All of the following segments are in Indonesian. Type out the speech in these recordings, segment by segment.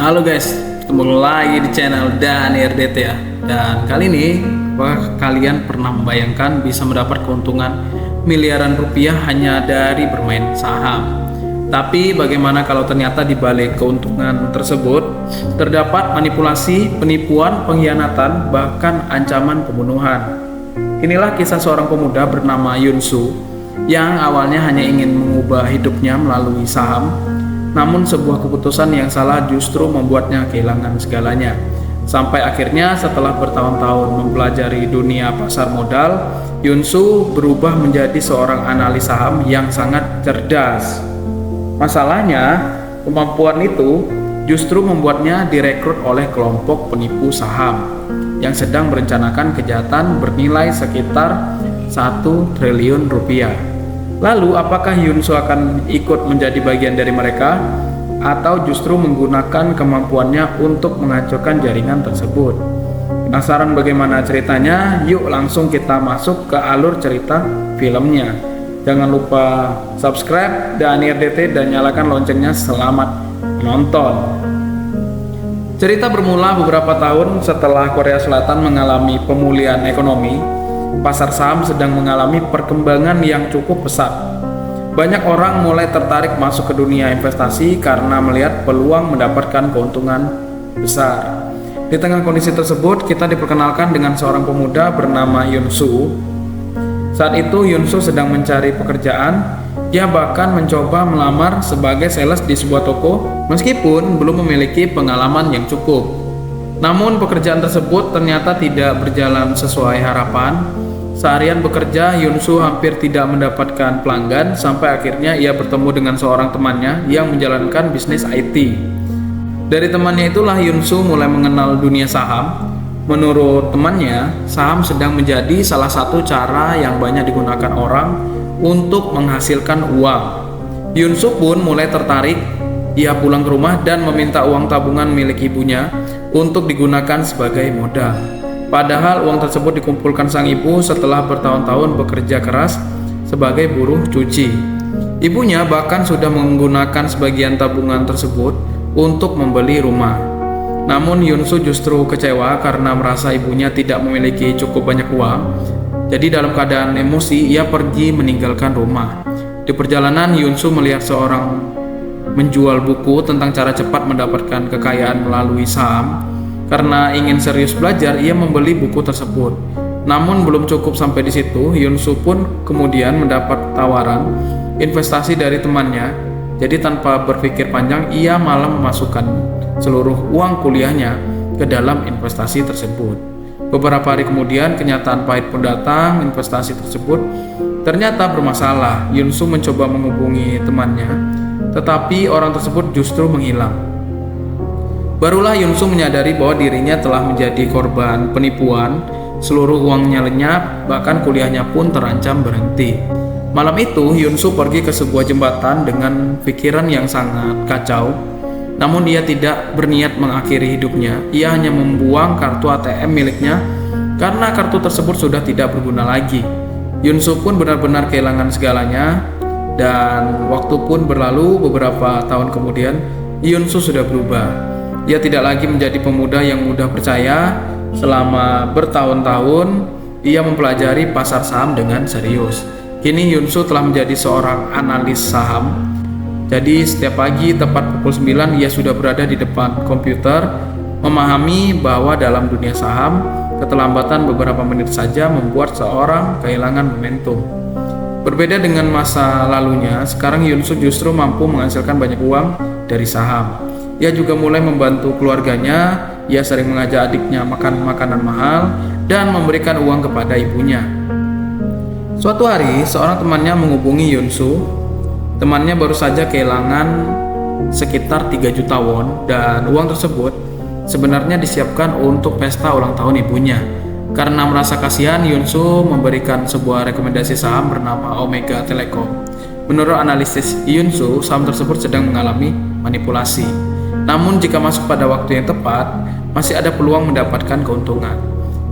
Halo guys, ketemu lagi di channel Dani RDT ya. Dan kali ini, apakah kalian pernah membayangkan bisa mendapat keuntungan miliaran rupiah hanya dari bermain saham? Tapi bagaimana kalau ternyata di balik keuntungan tersebut terdapat manipulasi, penipuan, pengkhianatan, bahkan ancaman pembunuhan? Inilah kisah seorang pemuda bernama Yun Soo yang awalnya hanya ingin mengubah hidupnya melalui saham. Namun sebuah keputusan yang salah justru membuatnya kehilangan segalanya. Sampai akhirnya setelah bertahun-tahun mempelajari dunia pasar modal, Yun Soo berubah menjadi seorang analis saham yang sangat cerdas. Masalahnya, kemampuan itu justru membuatnya direkrut oleh kelompok penipu saham yang sedang merencanakan kejahatan bernilai sekitar 1 triliun rupiah. Lalu apakah Yun Soo akan ikut menjadi bagian dari mereka atau justru menggunakan kemampuannya untuk menghancurkan jaringan tersebut? Penasaran bagaimana ceritanya? Yuk langsung kita masuk ke alur cerita filmnya. Jangan lupa subscribe Dani RDT dan nyalakan loncengnya. Selamat menonton. Cerita bermula beberapa tahun setelah Korea Selatan mengalami pemulihan ekonomi. Pasar saham sedang mengalami perkembangan yang cukup pesat. Banyak orang mulai tertarik masuk ke dunia investasi karena melihat peluang mendapatkan keuntungan besar. Di tengah kondisi tersebut, kita diperkenalkan dengan seorang pemuda bernama Yun Soo. Saat itu Yun Soo sedang mencari pekerjaan. Ia bahkan mencoba melamar sebagai sales di sebuah toko meskipun belum memiliki pengalaman yang cukup. Namun pekerjaan tersebut ternyata tidak berjalan sesuai harapan. Seharian bekerja, Yun Soo hampir tidak mendapatkan pelanggan sampai akhirnya ia bertemu dengan seorang temannya yang menjalankan bisnis IT. Dari temannya itulah Yun Soo mulai mengenal dunia saham. Menurut temannya, saham sedang menjadi salah satu cara yang banyak digunakan orang untuk menghasilkan uang. Yun Soo pun mulai tertarik. Ia pulang ke rumah dan meminta uang tabungan milik ibunya untuk digunakan sebagai modal. Padahal uang tersebut dikumpulkan sang ibu setelah bertahun-tahun bekerja keras sebagai buruh cuci. Ibunya bahkan sudah menggunakan sebagian tabungan tersebut untuk membeli rumah. Namun Yun Soo justru kecewa karena merasa ibunya tidak memiliki cukup banyak uang. Jadi dalam keadaan emosi, ia pergi meninggalkan rumah. Di perjalanan, Yun Soo melihat seorang menjual buku tentang cara cepat mendapatkan kekayaan melalui saham. Karena ingin serius belajar, ia membeli buku tersebut. Namun belum cukup sampai di situ, Yun Soo pun kemudian mendapat tawaran investasi dari temannya. Jadi tanpa berpikir panjang, ia malah memasukkan seluruh uang kuliahnya ke dalam investasi tersebut. Beberapa hari kemudian, kenyataan pahit pun datang. Investasi tersebut ternyata bermasalah. Yun Soo mencoba menghubungi temannya, tetapi orang tersebut justru menghilang. Barulah Yun Soo menyadari bahwa dirinya telah menjadi korban penipuan. Seluruh uangnya lenyap, bahkan kuliahnya pun terancam berhenti. Malam itu Yun Soo pergi ke sebuah jembatan dengan pikiran yang sangat kacau. Namun dia tidak berniat mengakhiri hidupnya. Ia hanya membuang kartu ATM miliknya karena kartu tersebut sudah tidak berguna lagi. Yun Soo pun benar-benar kehilangan segalanya. Dan waktu pun berlalu. Beberapa tahun kemudian Yun Soo sudah berubah. Ia tidak lagi menjadi pemuda yang mudah percaya. Selama bertahun-tahun ia mempelajari pasar saham dengan serius. Kini Yun Soo telah menjadi seorang analis saham. Jadi setiap pagi tepat pukul 9 ia sudah berada di depan komputer, memahami bahwa dalam dunia saham keterlambatan beberapa menit saja membuat seorang kehilangan momentum. Berbeda dengan masa lalunya, sekarang Yun Soo justru mampu menghasilkan banyak uang dari saham. Ia juga mulai membantu keluarganya. Ia sering mengajak adiknya makan makanan mahal dan memberikan uang kepada ibunya. Suatu hari, seorang temannya menghubungi Yun Soo. Temannya baru saja kehilangan sekitar 3 juta won dan uang tersebut sebenarnya disiapkan untuk pesta ulang tahun ibunya. Karena merasa kasihan, Yun Soo memberikan sebuah rekomendasi saham bernama Omega Telecom. Menurut analisis Yun Soo, saham tersebut sedang mengalami manipulasi. Namun jika masuk pada waktu yang tepat, masih ada peluang mendapatkan keuntungan.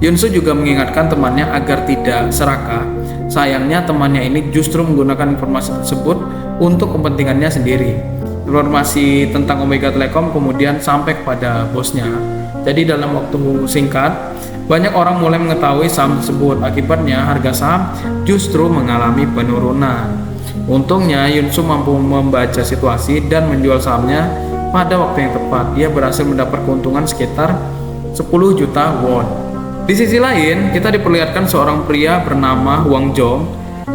Yun Soo juga mengingatkan temannya agar tidak serakah. Sayangnya temannya ini justru menggunakan informasi tersebut untuk kepentingannya sendiri. informasi tentang Omega Telekom kemudian sampai kepada bosnya. Jadi dalam waktu singkat, banyak orang mulai mengetahui saham tersebut. Akibatnya harga saham justru mengalami penurunan. Untungnya Yunsu mampu membaca situasi dan menjual sahamnya pada waktu yang tepat. Ia berhasil mendapat keuntungan sekitar 10 juta won. Di sisi lain, kita diperlihatkan seorang pria bernama Huang Zhong.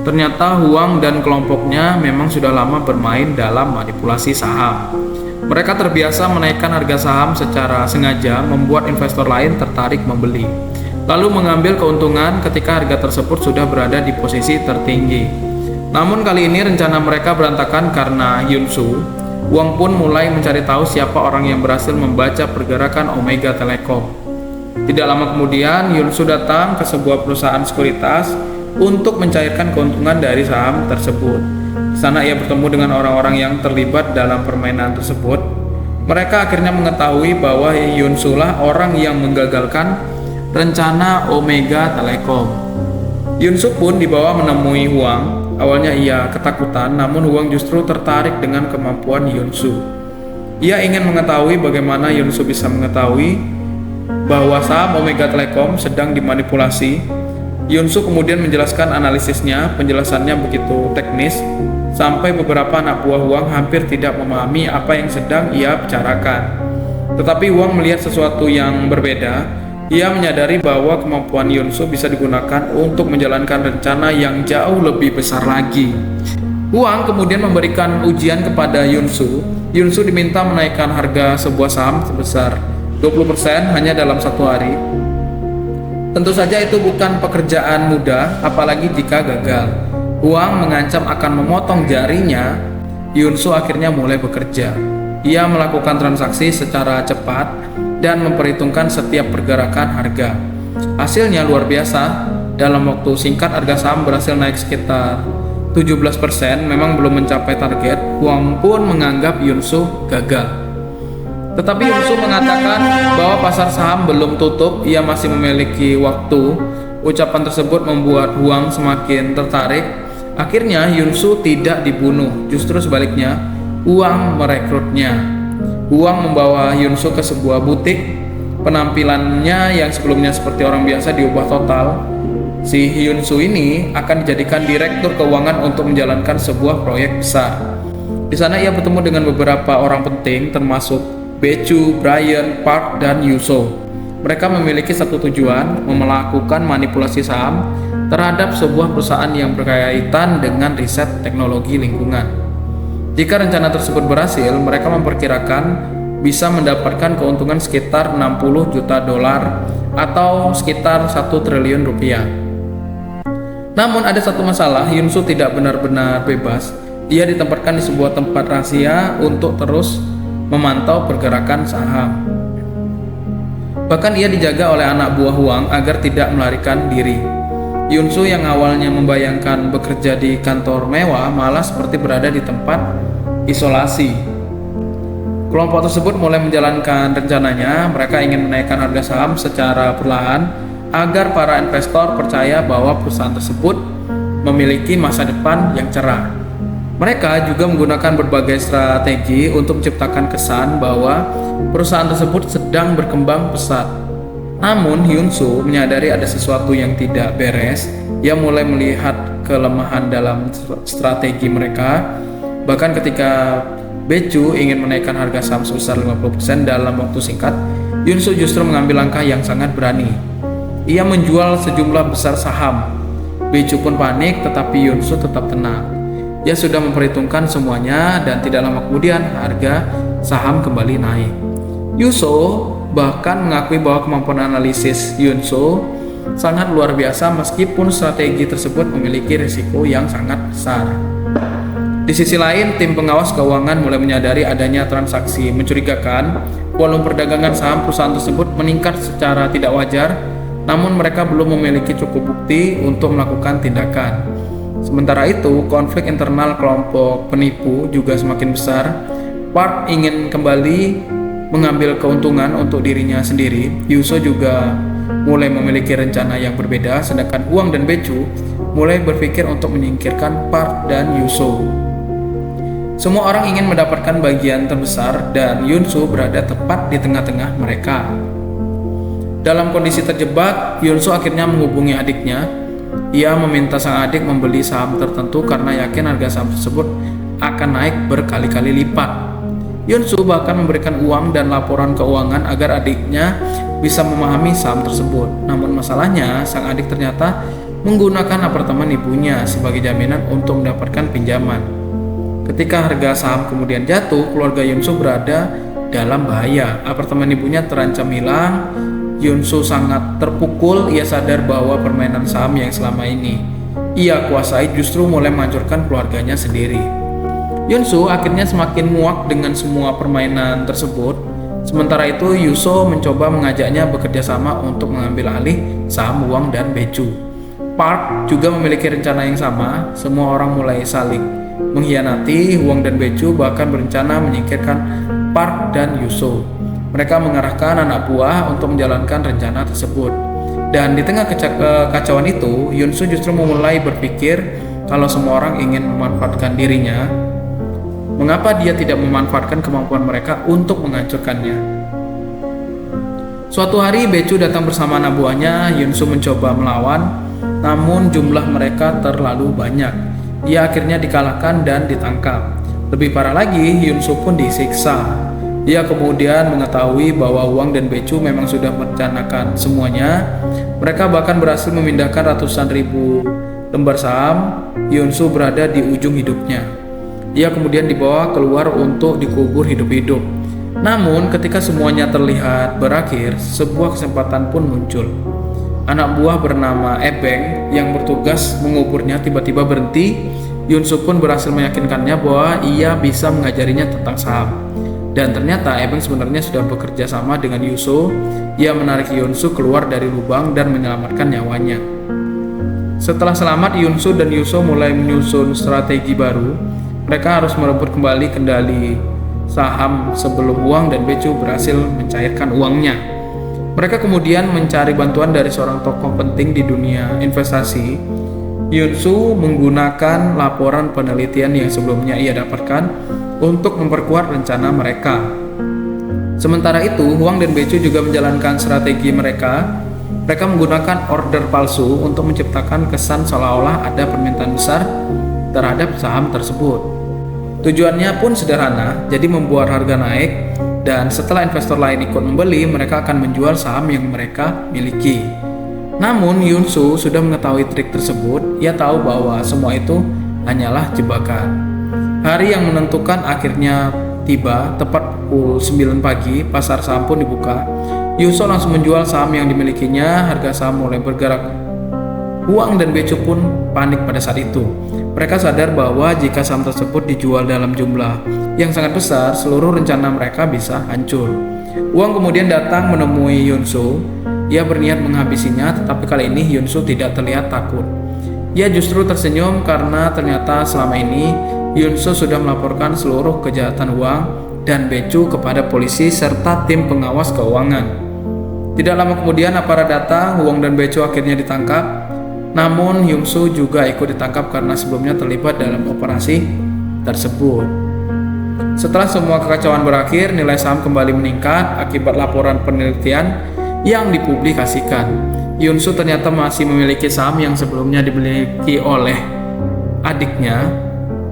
Ternyata Huang dan kelompoknya memang sudah lama bermain dalam manipulasi saham. Mereka terbiasa menaikkan harga saham secara sengaja, membuat investor lain tertarik membeli, lalu mengambil keuntungan ketika harga tersebut sudah berada di posisi tertinggi. Namun kali ini rencana mereka berantakan karena Yunsu. Huang pun mulai mencari tahu siapa orang yang berhasil membaca pergerakan Omega Telekom. Tidak lama kemudian, Yunsu datang ke sebuah perusahaan sekuritas untuk mencairkan keuntungan dari saham tersebut. Di sana ia bertemu dengan orang-orang yang terlibat dalam permainan tersebut. Mereka akhirnya mengetahui bahwa Yunsu lah orang yang menggagalkan rencana Omega Telekom. Yunsu pun dibawa menemui Huang. Awalnya ia ketakutan, namun Huang justru tertarik dengan kemampuan Yunsu. Ia ingin mengetahui bagaimana Yunsu bisa mengetahui bahwa saham Omega Telekom sedang dimanipulasi. Yunsu kemudian menjelaskan analisisnya. Penjelasannya begitu teknis sampai beberapa anak buah Huang hampir tidak memahami apa yang sedang ia bicarakan. Tetapi Huang melihat sesuatu yang berbeda. Ia menyadari bahwa kemampuan Yunsu bisa digunakan untuk menjalankan rencana yang jauh lebih besar lagi. Huang kemudian memberikan ujian kepada Yunsu. Yunsu diminta menaikkan harga sebuah saham sebesar 20% hanya dalam 1 hari. Tentu saja itu bukan pekerjaan mudah, apalagi jika gagal. Huang mengancam akan memotong jarinya. Yunsu akhirnya mulai bekerja. Ia melakukan transaksi secara cepat dan memperhitungkan setiap pergerakan harga. Hasilnya luar biasa. Dalam waktu singkat harga saham berhasil naik sekitar 17%. Memang belum mencapai target. Huang pun menganggap Yunsu gagal. Tetapi Yunsu mengatakan bahwa pasar saham belum tutup, ia masih memiliki waktu. Ucapan tersebut membuat Huang semakin tertarik. Akhirnya Yunsu tidak dibunuh, justru sebaliknya Huang merekrutnya. Huang membawa Yunsu ke sebuah butik. Penampilannya yang sebelumnya seperti orang biasa diubah total. Si Yunsu ini akan dijadikan direktur keuangan untuk menjalankan sebuah proyek besar. Di sana ia bertemu dengan beberapa orang penting termasuk Bechu, Brian, Park, dan Yuso. Mereka memiliki satu tujuan, melakukan manipulasi saham terhadap sebuah perusahaan yang berkaitan dengan riset teknologi lingkungan. Jika rencana tersebut berhasil, mereka memperkirakan bisa mendapatkan keuntungan sekitar 60 juta dolar atau sekitar 1 triliun rupiah. Namun ada satu masalah, Yunsu tidak benar-benar bebas. Ia ditempatkan di sebuah tempat rahasia untuk terus memantau pergerakan saham. Bahkan ia dijaga oleh anak buah Huang agar tidak melarikan diri. Yunsu yang awalnya membayangkan bekerja di kantor mewah malah seperti berada di tempat isolasi. Kelompok tersebut mulai menjalankan rencananya. Mereka ingin menaikkan harga saham secara perlahan agar para investor percaya bahwa perusahaan tersebut memiliki masa depan yang cerah. Mereka juga menggunakan berbagai strategi untuk menciptakan kesan bahwa perusahaan tersebut sedang berkembang pesat. Namun Yunsu menyadari ada sesuatu yang tidak beres. Ia mulai melihat kelemahan dalam strategi mereka. Bahkan ketika Bechu ingin menaikkan harga saham sebesar 50% dalam waktu singkat, Yunsu justru mengambil langkah yang sangat berani. Ia menjual sejumlah besar saham. Bechu pun panik, tetapi Yunsu tetap tenang. Ia sudah memperhitungkan semuanya dan tidak lama kemudian harga saham kembali naik. Yuso bahkan mengakui bahwa kemampuan analisis Yunsu sangat luar biasa meskipun strategi tersebut memiliki risiko yang sangat besar. Di sisi lain, tim pengawas keuangan mulai menyadari adanya transaksi mencurigakan. Volume perdagangan saham perusahaan tersebut meningkat secara tidak wajar, namun mereka belum memiliki cukup bukti untuk melakukan tindakan. Sementara itu, konflik internal kelompok penipu juga semakin besar. Park ingin kembali mengambil keuntungan untuk dirinya sendiri. Yuso juga mulai memiliki rencana yang berbeda, sedangkan Huang dan Bechu mulai berpikir untuk menyingkirkan Park dan Yuso. Semua orang ingin mendapatkan bagian terbesar dan Yunsu berada tepat di tengah-tengah mereka. Dalam kondisi terjebak, Yunsu akhirnya menghubungi adiknya. Ia meminta sang adik membeli saham tertentu karena yakin harga saham tersebut akan naik berkali-kali lipat. Yunsu bahkan memberikan uang dan laporan keuangan agar adiknya bisa memahami saham tersebut. Namun masalahnya, sang adik ternyata menggunakan apartemen ibunya sebagai jaminan untuk mendapatkan pinjaman. Ketika harga saham kemudian jatuh, keluarga Yunsu berada dalam bahaya. Apartemen ibunya terancam hilang. Yunsu sangat terpukul. Ia sadar bahwa permainan saham yang selama ini ia kuasai justru mulai menghancurkan keluarganya sendiri. Yunsu akhirnya semakin muak dengan semua permainan tersebut. Sementara itu, Yuso mencoba mengajaknya bekerja sama untuk mengambil alih saham Wang dan Beju. Park juga memiliki rencana yang sama. Semua orang mulai saling mengkhianati. Wang dan Beju bahkan berencana menyingkirkan Park dan Yuso. Mereka mengarahkan anak buah untuk menjalankan rencana tersebut. Dan di tengah kekacauan itu, Yunsu justru memulai berpikir kalau semua orang ingin memanfaatkan dirinya, mengapa dia tidak memanfaatkan kemampuan mereka untuk menghancurkannya? Suatu hari Beju datang bersama anak buahnya. Yunsu mencoba melawan, namun jumlah mereka terlalu banyak. Ia akhirnya dikalahkan dan ditangkap. Lebih parah lagi, Yunsu pun disiksa. Dia kemudian mengetahui bahwa Wang dan Beju memang sudah merencanakan semuanya. Mereka bahkan berhasil memindahkan ratusan ribu lembar saham. Yunsu berada di ujung hidupnya. Ia kemudian dibawa keluar untuk dikubur hidup-hidup. Namun ketika semuanya terlihat berakhir, sebuah kesempatan pun muncul. Anak buah bernama Ebeng yang bertugas menguburnya tiba-tiba berhenti. Yunsu pun berhasil meyakinkannya bahwa ia bisa mengajarinya tentang saham. Dan ternyata Ebeng sebenarnya sudah bekerja sama dengan Yuso. Ia menarik Yunsu keluar dari lubang dan menyelamatkan nyawanya. Setelah selamat, Yunsu dan Yuso mulai menyusun strategi baru. Mereka harus merebut kembali kendali saham sebelum Wang dan Beju berhasil mencairkan uangnya. Mereka kemudian mencari bantuan dari seorang tokoh penting di dunia investasi. Yunsu menggunakan laporan penelitian yang sebelumnya ia dapatkan untuk memperkuat rencana mereka. Sementara itu, Wang dan Beju juga menjalankan strategi mereka. Mereka menggunakan order palsu untuk menciptakan kesan seolah-olah ada permintaan besar terhadap saham tersebut. Tujuannya pun sederhana, jadi membuat harga naik, dan setelah investor lain ikut membeli, mereka akan menjual saham yang mereka miliki. Namun Yunsu sudah mengetahui trik tersebut. Ia tahu bahwa semua itu hanyalah jebakan. Hari yang menentukan akhirnya tiba. Tepat pukul 9 pagi, pasar saham pun dibuka. Yuso langsung menjual saham yang dimilikinya. Harga saham mulai bergerak. Wang dan Beju pun panik pada saat itu. Mereka sadar bahwa jika saham tersebut dijual dalam jumlah yang sangat besar, seluruh rencana mereka bisa hancur. Wang kemudian datang menemui Yunsu. Ia berniat menghabisinya, tetapi kali ini Yunsu tidak terlihat takut. Ia justru tersenyum karena ternyata selama ini Yunsu sudah melaporkan seluruh kejahatan Wang dan Beju kepada polisi serta tim pengawas keuangan. Tidak lama kemudian aparat datang. Wang dan Beju akhirnya ditangkap. Namun Yunsu juga ikut ditangkap karena sebelumnya terlibat dalam operasi tersebut. Setelah semua kekacauan berakhir, nilai saham kembali meningkat akibat laporan penelitian yang dipublikasikan. Yunsu ternyata masih memiliki saham yang sebelumnya dimiliki oleh adiknya.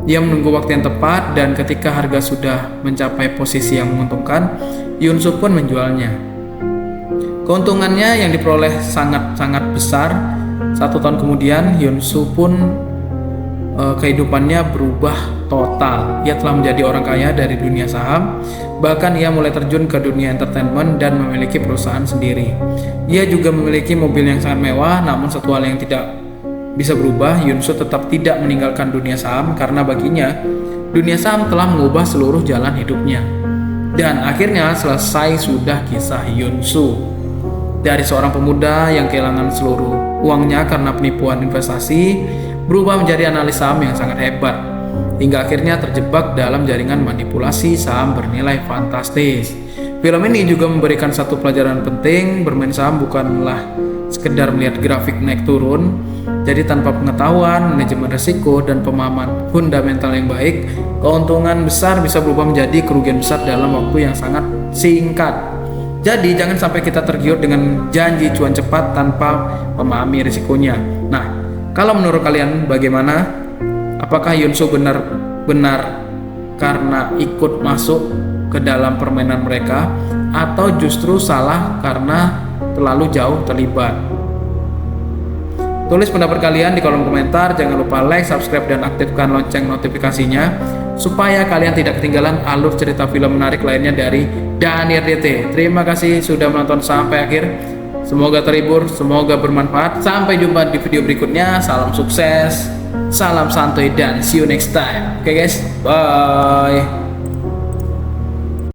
Ia menunggu waktu yang tepat, dan ketika harga sudah mencapai posisi yang menguntungkan, Yunsu pun menjualnya. Keuntungannya yang diperoleh sangat-sangat besar. 1 tahun kemudian, Yunsu pun kehidupannya berubah total. Ia telah menjadi orang kaya dari dunia saham. Bahkan ia mulai terjun ke dunia entertainment dan memiliki perusahaan sendiri. Ia juga memiliki mobil yang sangat mewah. Namun satu hal yang tidak bisa berubah, Yunsu tetap tidak meninggalkan dunia saham karena baginya dunia saham telah mengubah seluruh jalan hidupnya. Dan akhirnya selesai sudah kisah Yunsu. Dari seorang pemuda yang kehilangan seluruh uangnya karena penipuan investasi, berubah menjadi analis saham yang sangat hebat, hingga akhirnya terjebak dalam jaringan manipulasi saham bernilai fantastis. Film ini juga memberikan satu pelajaran penting, bermain saham bukanlah sekedar melihat grafik naik turun. Jadi tanpa pengetahuan, manajemen risiko, dan pemahaman fundamental yang baik, keuntungan besar bisa berubah menjadi kerugian besar dalam waktu yang sangat singkat. Jadi jangan sampai kita tergiur dengan janji cuan cepat tanpa memahami risikonya. Nah, kalau menurut kalian bagaimana? Apakah Yunsu benar-benar karena ikut masuk ke dalam permainan mereka, atau justru salah karena terlalu jauh terlibat? Tulis pendapat kalian di kolom komentar. Jangan lupa like, subscribe, dan aktifkan lonceng notifikasinya supaya kalian tidak ketinggalan alur cerita film menarik lainnya dari Dani RDT. Terima kasih sudah menonton sampai akhir. Semoga terhibur, semoga bermanfaat. Sampai jumpa di video berikutnya. Salam sukses, salam santuy, dan see you next time. Oke guys, bye.